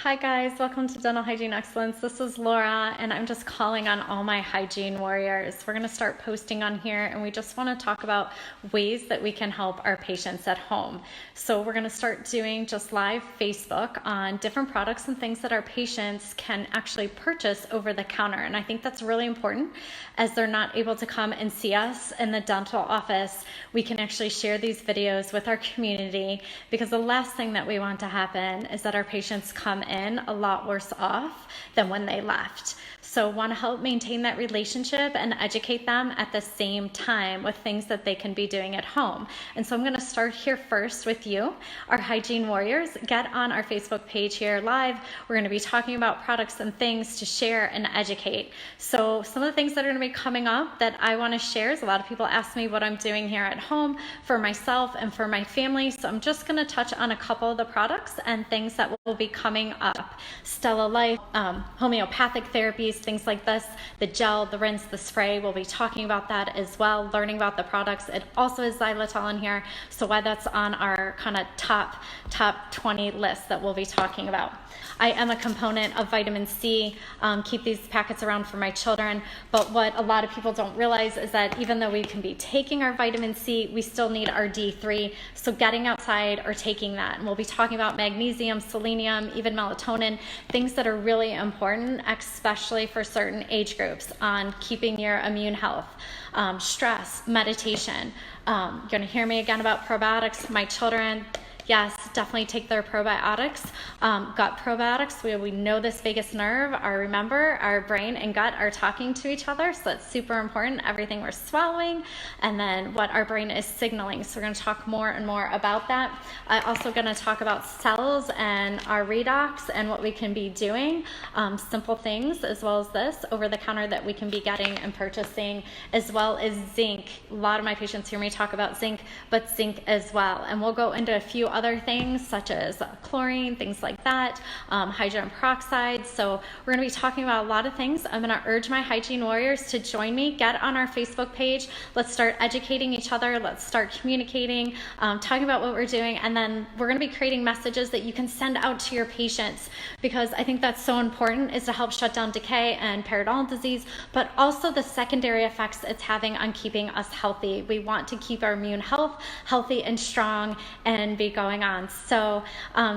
Hi guys, welcome to Dental Hygiene Excellence. This is Laura and I'm just calling on all my hygiene warriors. We're going to start posting on here and we just want to talk about ways that we can help our patients at home. So we're going to start doing just live Facebook on different products and things that our patients can actually purchase over the counter. And I think that's really important as they're not able to come and see us in the dental office. We can actually share these videos with our community because the last thing that we want to happen is that our patients come in a lot worse off than when they left. So want to help maintain that relationship and educate them at the same time with things that they can be doing at home. And so I'm going to start here first with you, our hygiene warriors. Get on our Facebook page here live. We're going to be talking about products and things to share and educate. So some of the things that are going to be coming up that I want to share is a lot of people ask me what I'm doing here at home for myself and for my family. So I'm just going to touch on a couple of the products and things that will be coming up. StellaLife, homeopathic therapies, things like this, the gel, the rinse, the spray. We'll be talking about that as well, learning about the products. It also is xylitol in here, so why that's on our kind of top 20 list that we'll be talking about. I am a component of vitamin C, keep these packets around for my children, but what a lot of people don't realize is that even though we can be taking our vitamin C, we still need our D3, so getting outside or taking that. And we'll be talking about magnesium, selenium, even melatonin, things that are really important, especially for certain age groups, on keeping your immune health. Stress, meditation. You're going to hear me again about probiotics. My children, yes, definitely take their probiotics. Gut probiotics, we know this vagus nerve, our brain and gut are talking to each other, so that's super important, everything we're swallowing, and then what our brain is signaling. So we're going to talk more and more about that. I'm also going to talk about cells and our redox and what we can be doing, simple things as well as this over the counter that we can be getting and purchasing, as well as zinc. A lot of my patients hear me talk about zinc, but zinc as well. And we'll go into a few other things such as chlorine, things like that, hydrogen peroxide. So we're going to be talking about a lot of things. I'm going to urge my hygiene warriors to join me. Get on our Facebook page. Let's start educating each other. Let's start communicating, talking about what we're doing. And then we're going to be creating messages that you can send out to your patients, because I think that's so important, is to help shut down decay and periodontal disease, but also the secondary effects it's having on keeping us healthy. We want to keep our immune health healthy and strong and be going on. So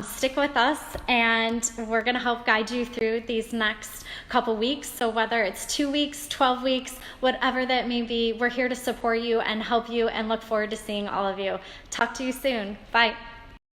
stick with us and we're going to help guide you through these next couple weeks. So whether it's 2 weeks, 12 weeks, whatever that may be, we're here to support you and help you and look forward to seeing all of you. Talk to you soon. Bye.